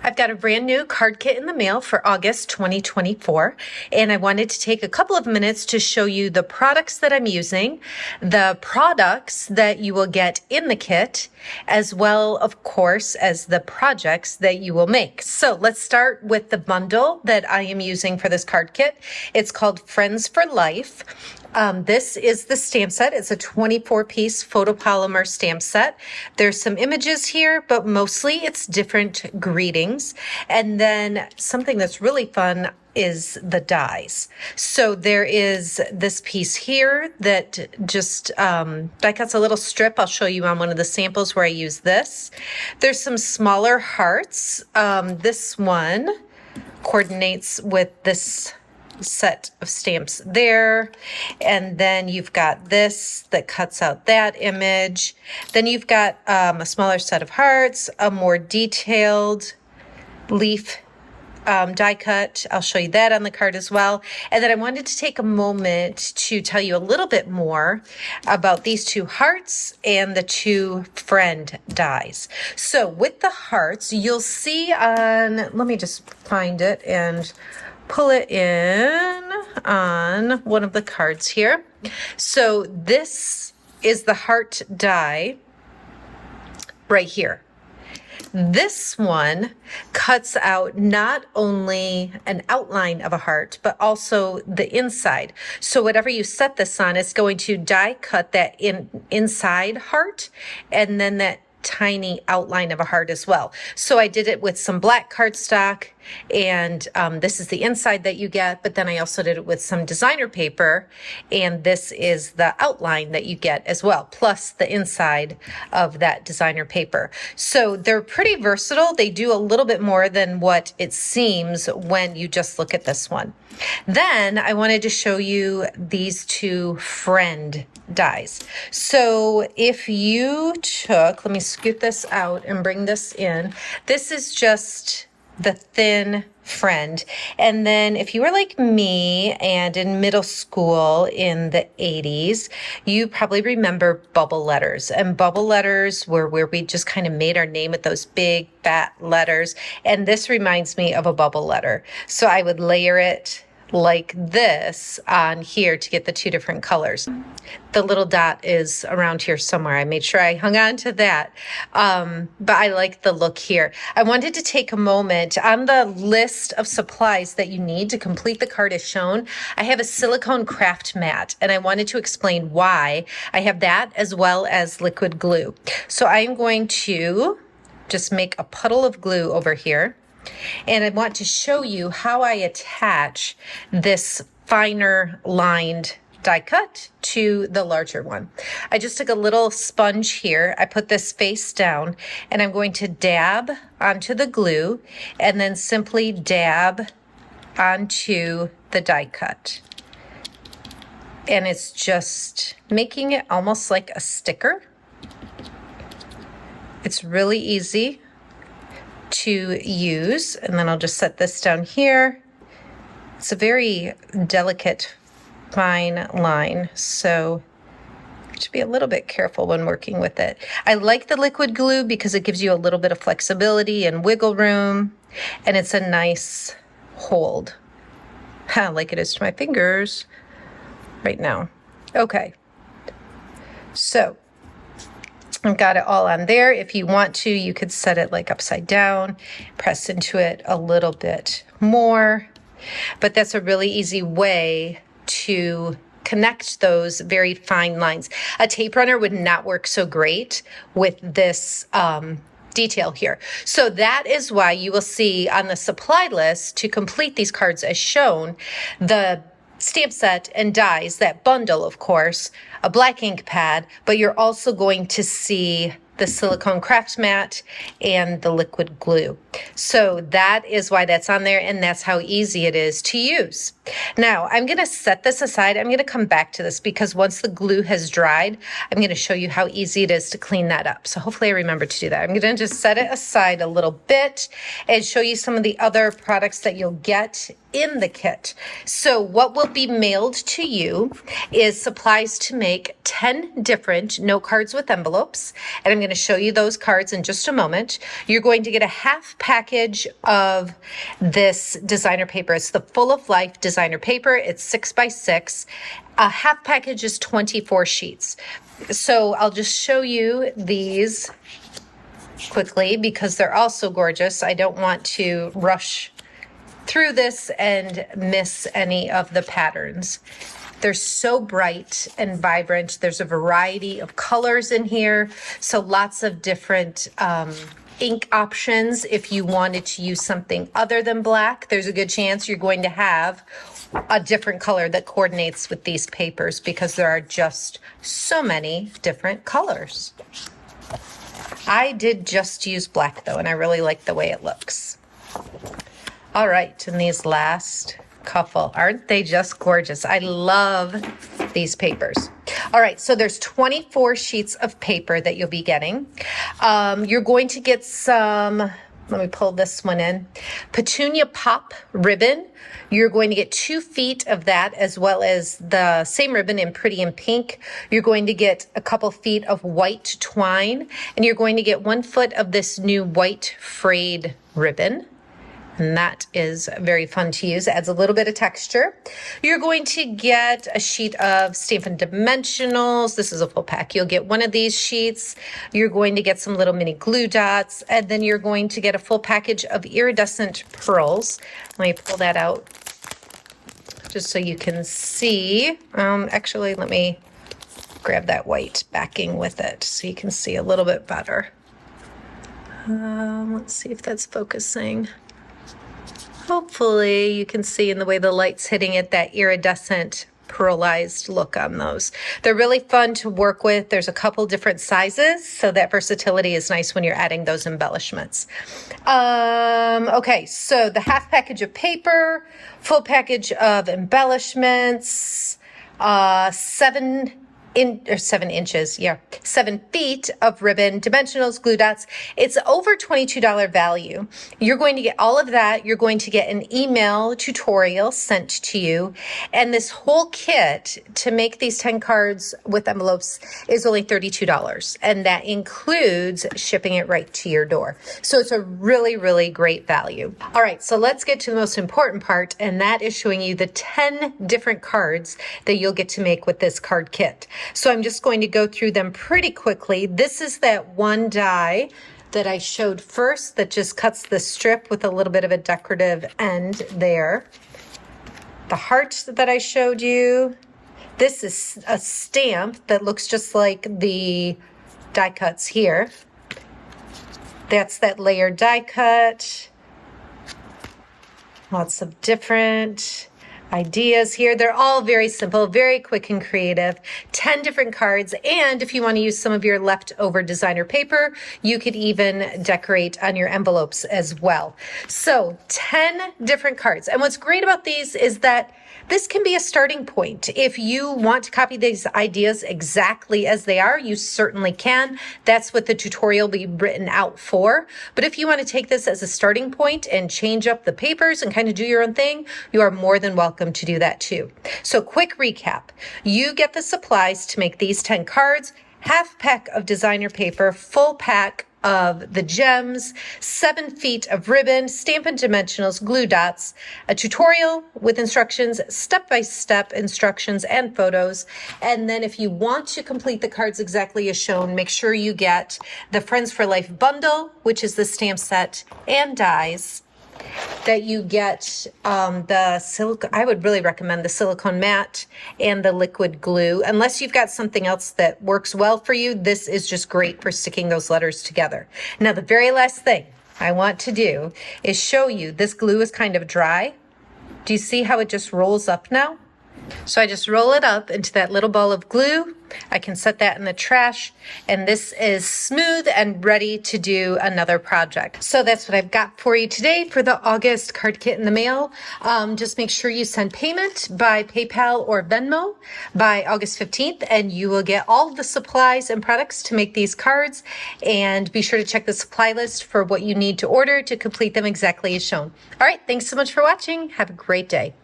I've got a brand new card kit in the mail for August 2024, and I wanted to take a couple of minutes to show you the products that I'm using, the products that you will get in the kit, as well, of course, as the projects that you will make. So let's start with the bundle that I am using for this card kit. It's called Friends for Life. This is the stamp set. It's a 24-piece photopolymer stamp set. There's some images here, but mostly it's different greetings. And then something that's really fun is the dies. So there is this piece here that just die cuts a little strip. I'll show you on one of the samples where I use this. There's some smaller hearts. This one coordinates with this set of stamps there, and then you've got this that cuts out that image. Then you've got a smaller set of hearts, a more detailed leaf die cut. I'll show you that on the card as well. And then I wanted to take a moment to tell you a little bit more about these two hearts and the two friend dies. So with the hearts, you'll see on, let me just find it and pull it in on one of the cards here. So this is the heart die right here. This one cuts out not only an outline of a heart, but also the inside. So whatever you set this on, it's going to die cut that inside heart and then that tiny outline of a heart as well. So I did it with some black cardstock, and this is the inside that you get, but then I also did it with some designer paper, and this is the outline that you get as well, plus the inside of that designer paper. So they're pretty versatile. They do a little bit more than what it seems when you just look at this one. Then I wanted to show you these two friend dies. So if you took, let me scoot this out and bring this in. This is just the thin friend. And then if you were like me and in middle school in the 80s, you probably remember bubble letters. And bubble letters were where we just kind of made our name with those big fat letters. And this reminds me of a bubble letter. So I would layer it like this on here to get the two different colors. The little dot is around here somewhere. I made sure I hung on to that. But I like the look here. I wanted to take a moment on the list of supplies that you need to complete the card as shown. I have a silicone craft mat, and I wanted to explain why I have that as well as liquid glue. So I'm going to just make a puddle of glue over here. And I want to show you how I attach this finer lined die cut to the larger one. I just took a little sponge here. I put this face down, and I'm going to dab onto the glue and then simply dab onto the die cut. And it's just making it almost like a sticker. It's really easy to use, and then I'll just set this down here. It's a very delicate fine line, so to be a little bit careful when working with it. I like the liquid glue because it gives you a little bit of flexibility and wiggle room, and it's a nice hold, like it is to my fingers right now. Okay, so I've got it all on there. If you want to, you could set it like upside down, press into it a little bit more. But that's a really easy way to connect those very fine lines. A tape runner would not work so great with this detail here. So that is why you will see on the supply list to complete these cards as shown, the stamp set and dies, that bundle, of course, a black ink pad, but you're also going to see the silicone craft mat and the liquid glue. So that is why that's on there, and that's how easy it is to use. Now I'm going to set this aside. I'm going to come back to this because once the glue has dried, I'm going to show you how easy it is to clean that up. So hopefully I remember to do that. I'm going to just set it aside a little bit and show you some of the other products that you'll get in the kit. So what will be mailed to you is supplies to make 10 different note cards with envelopes. And I'm going to show you those cards in just a moment. You're going to get a half package of this designer paper. It's the Full of Life designer paper. It's 6 by 6. A half package is 24 sheets. So I'll just show you these quickly because they're all so gorgeous. I don't want to rush through this and miss any of the patterns. They're so bright and vibrant. There's a variety of colors in here, so lots of different ink options. If you wanted to use something other than black, there's a good chance you're going to have a different color that coordinates with these papers because there are just so many different colors. I did just use black though, and I really like the way it looks. All right, and these last couple, aren't they just gorgeous? I love these papers. All right, so there's 24 sheets of paper that you'll be getting. You're going to get some, let me pull this one in, Petunia Pop ribbon. You're going to get 2 feet of that as well as the same ribbon in Pretty in Pink. You're going to get a couple feet of white twine, and you're going to get 1 foot of this new White Frayed ribbon. And that is very fun to use. It adds a little bit of texture. You're going to get a sheet of Stampin Dimensionals. This is a full pack. You'll get 1 of these sheets. You're going to get some little mini glue dots, and then you're going to get a full package of iridescent pearls. Let me pull that out just so you can see. Actually, let me grab that white backing with it so you can see a little bit better. Let's see if that's focusing. Hopefully you can see in the way the light's hitting it that iridescent pearlized look on those. They're really fun to work with. There's a couple different sizes, so that versatility is nice when you're adding those embellishments. Okay, so the half package of paper, full package of embellishments, 7 inches, 7 feet of ribbon, dimensionals, glue dots. It's over $22 value. You're going to get all of that. You're going to get an email tutorial sent to you. And this whole kit to make these 10 cards with envelopes is only $32. And that includes shipping it right to your door. So it's a really, really great value. All right, so let's get to the most important part, and that is showing you the 10 different cards that you'll get to make with this card kit. So I'm just going to go through them pretty quickly. This is that one die that I showed first that just cuts the strip with a little bit of a decorative end there. The heart that I showed you. This is a stamp that looks just like the die cuts here. That's that layered die cut. Lots of different ideas here. They're all very simple, very quick and creative. 10 different cards, and if you want to use some of your leftover designer paper, you could even decorate on your envelopes as well. So 10 different cards. And what's great about these is that this can be a starting point. If you want to copy these ideas exactly as they are, you certainly can. That's what the tutorial will be written out for. But if you want to take this as a starting point and change up the papers and kind of do your own thing, you are more than welcome to do that too. So quick recap. You get the supplies to make these 10 cards, half pack of designer paper, full pack of the gems, 7 feet of ribbon, Stampin Dimensionals, glue dots, a tutorial with instructions, step-by-step instructions and photos. And then if you want to complete the cards exactly as shown, make sure you get the Friends for Life bundle, which is the stamp set and dies. That you get the silicone. I would really recommend the silicone mat and the liquid glue. Unless you've got something else that works well for you, this is just great for sticking those letters together. Now, the very last thing I want to do is show you this glue is kind of dry. Do you see how it just rolls up now? So I just roll it up into that little ball of glue. I can set that in the trash, and this is smooth and ready to do another project. So that's what I've got for you today for the August card kit in the mail. Just make sure you send payment by PayPal or Venmo by August 15th, and you will get all the supplies and products to make these cards. And be sure to check the supply list for what you need to order to complete them exactly as shown. All right, thanks so much for watching. Have a great day.